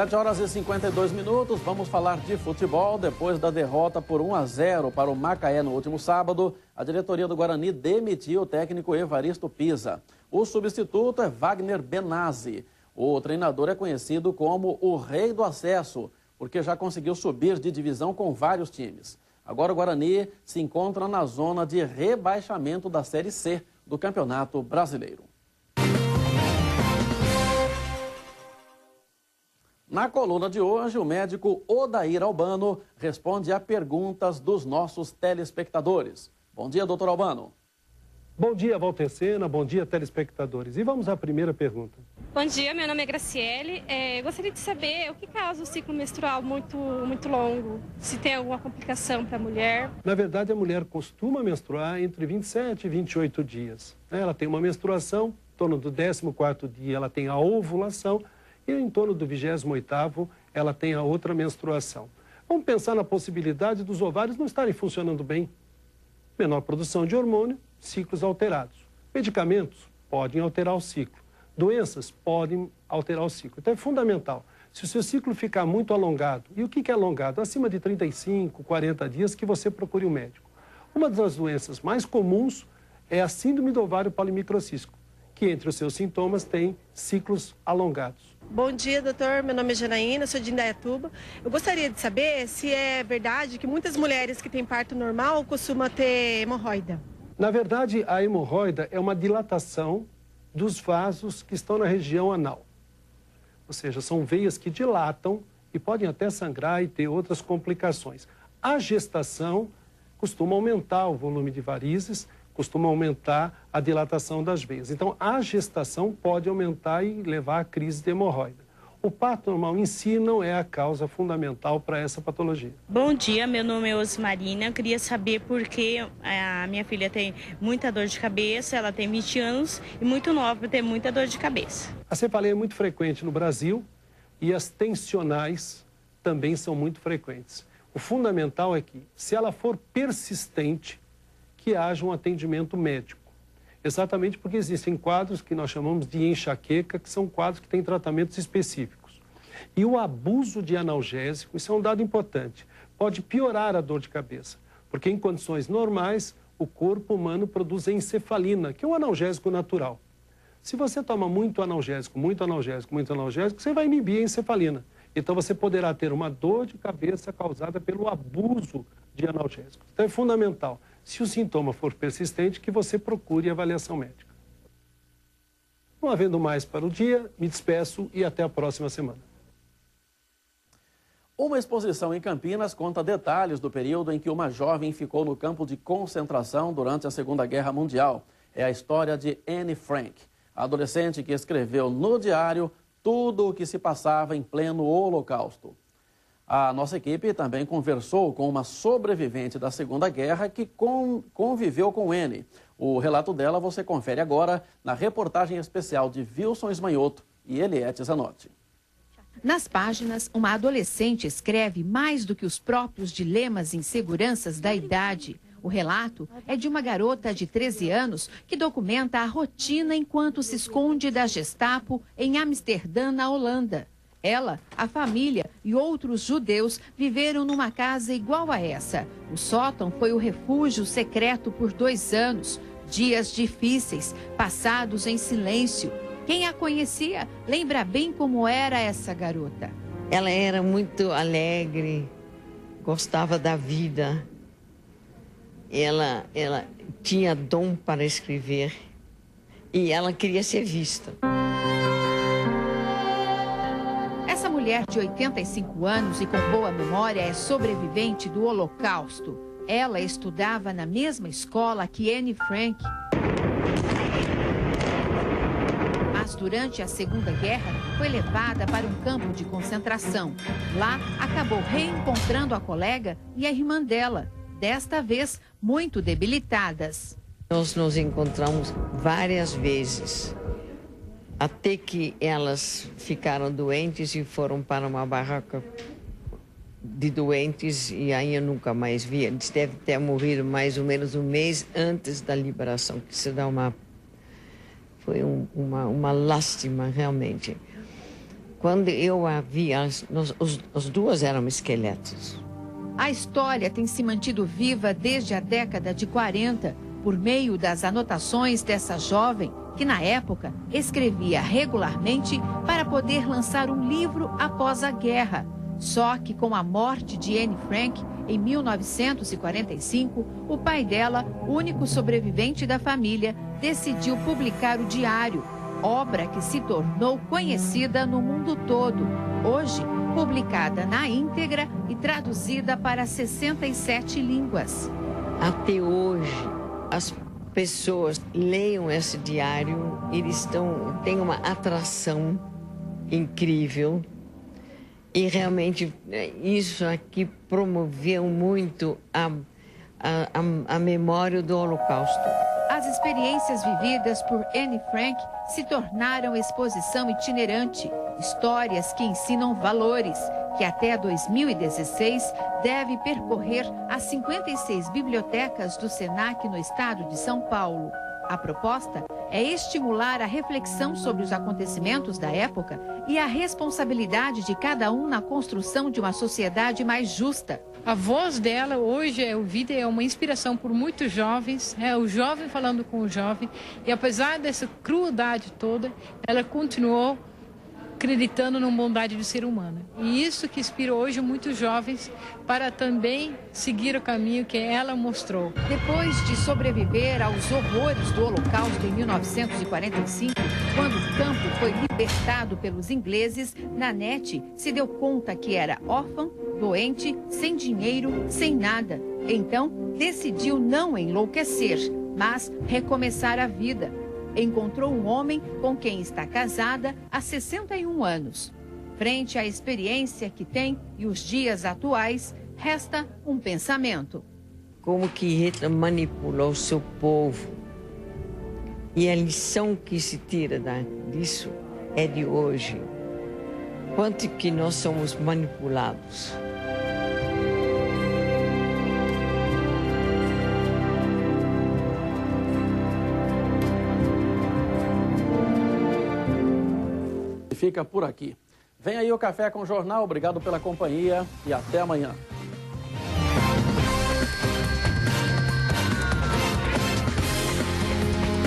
7h52, vamos falar de futebol. Depois da derrota por 1-0 para o Macaé no último sábado, a diretoria do Guarani demitiu o técnico Evaristo Pisa. O substituto é Wagner Benazzi. O treinador é conhecido como o rei do acesso, porque já conseguiu subir de divisão com vários times. Agora o Guarani se encontra na zona de rebaixamento da Série C do Campeonato Brasileiro. Na coluna de hoje, o médico Odair Albano responde a perguntas dos nossos telespectadores. Bom dia, doutor Albano. Bom dia, Walter Sena. Bom dia, telespectadores. E vamos à primeira pergunta. Bom dia, meu nome é Graciele. Eu gostaria de saber o que causa o ciclo menstrual muito longo, se tem alguma complicação para a mulher. Na verdade, a mulher costuma menstruar entre 27 e 28 dias. Ela tem uma menstruação, em torno do 14º dia ela tem a ovulação, e em torno do 28º, ela tem a outra menstruação. Vamos pensar na possibilidade dos ovários não estarem funcionando bem. Menor produção de hormônio, ciclos alterados. Medicamentos podem alterar o ciclo. Doenças podem alterar o ciclo. Então é fundamental. Se o seu ciclo ficar muito alongado, e o que é alongado? Acima de 35, 40 dias, que você procure um médico. Uma das doenças mais comuns é a síndrome do ovário polimicrocístico, que entre os seus sintomas tem ciclos alongados. Bom dia, doutor. Meu nome é Janaína, sou de Indaiatuba. Eu gostaria de saber se é verdade que muitas mulheres que têm parto normal costumam ter hemorroida. Na verdade, a hemorroida é uma dilatação dos vasos que estão na região anal. Ou seja, são veias que dilatam e podem até sangrar e ter outras complicações. A gestação costuma aumentar o volume de varizes, costuma aumentar a dilatação das veias. Então, a gestação pode aumentar e levar à crise de hemorroida. O parto normal em si não é a causa fundamental para essa patologia. Bom dia, meu nome é Osmarina. Eu queria saber por que a minha filha tem muita dor de cabeça, ela tem 20 anos e muito nova para ter muita dor de cabeça. A cefaleia é muito frequente no Brasil e as tensionais também são muito frequentes. O fundamental é que, se ela for persistente, que haja um atendimento médico. Exatamente porque existem quadros que nós chamamos de enxaqueca, que são quadros que têm tratamentos específicos. E o abuso de analgésico, isso é um dado importante, pode piorar a dor de cabeça, porque em condições normais o corpo humano produz encefalina, que é um analgésico natural. Se você toma muito analgésico, você vai inibir a encefalina. Então você poderá ter uma dor de cabeça causada pelo abuso de analgésicos. Então é fundamental, se o sintoma for persistente, que você procure avaliação médica. Não havendo mais para o dia, me despeço e até a próxima semana. Uma exposição em Campinas conta detalhes do período em que uma jovem ficou no campo de concentração durante a Segunda Guerra Mundial. É a história de Anne Frank, a adolescente que escreveu no diário tudo o que se passava em pleno Holocausto. A nossa equipe também conversou com uma sobrevivente da Segunda Guerra que conviveu com Anne. O relato dela você confere agora na reportagem especial de Wilson Esmanhoto e Eliette Zanotti. Nas páginas, uma adolescente escreve mais do que os próprios dilemas e inseguranças da idade. O relato é de uma garota de 13 anos que documenta a rotina enquanto se esconde da Gestapo em Amsterdã, na Holanda. Ela, a família e outros judeus viveram numa casa igual a essa. O sótão foi o refúgio secreto por 2 anos. Dias difíceis, passados em silêncio. Quem a conhecia lembra bem como era essa garota. Ela era muito alegre, gostava da vida. Ela tinha dom para escrever e ela queria ser vista. Essa mulher de 85 anos e com boa memória é sobrevivente do Holocausto. Ela estudava na mesma escola que Anne Frank. Mas durante a Segunda Guerra foi levada para um campo de concentração. Lá acabou reencontrando a colega e a irmã dela, desta vez muito debilitadas. Nós nos encontramos várias vezes, até que elas ficaram doentes e foram para uma barraca de doentes e aí eu nunca mais vi. Eles devem ter morrido mais ou menos um mês antes da liberação, que se dá foi uma lástima realmente. Quando eu a vi, as duas eram esqueletos. A história tem se mantido viva desde a década de 40, por meio das anotações dessa jovem, que na época escrevia regularmente para poder lançar um livro após a guerra. Só que com a morte de Anne Frank, em 1945, o pai dela, único sobrevivente da família, decidiu publicar o diário, obra que se tornou conhecida no mundo todo. Hoje, publicada na íntegra e traduzida para 67 línguas. Até hoje, as pessoas leiam esse diário, eles têm uma atração incrível. E realmente isso aqui promoveu muito a memória do Holocausto. As experiências vividas por Anne Frank se tornaram exposição itinerante, histórias que ensinam valores, que até 2016 deve percorrer as 56 bibliotecas do SENAC no estado de São Paulo. A proposta é estimular a reflexão sobre os acontecimentos da época e a responsabilidade de cada um na construção de uma sociedade mais justa. A voz dela hoje é ouvida, é uma inspiração por muitos jovens, é o jovem falando com o jovem, e apesar dessa crueldade toda, ela continuou acreditando na bondade do ser humano. E isso que inspira hoje muitos jovens para também seguir o caminho que ela mostrou. Depois de sobreviver aos horrores do Holocausto em 1945, quando o campo foi libertado pelos ingleses, Nanette se deu conta que era órfã, doente, sem dinheiro, sem nada. Então, decidiu não enlouquecer, mas recomeçar a vida. Encontrou um homem com quem está casada há 61 anos. Frente à experiência que tem e os dias atuais, resta um pensamento. Como que Hitler manipulou o seu povo. E a lição que se tira disso é de hoje. Quanto que nós somos manipulados. Fica por aqui. Vem aí o Café com o Jornal. Obrigado pela companhia e até amanhã.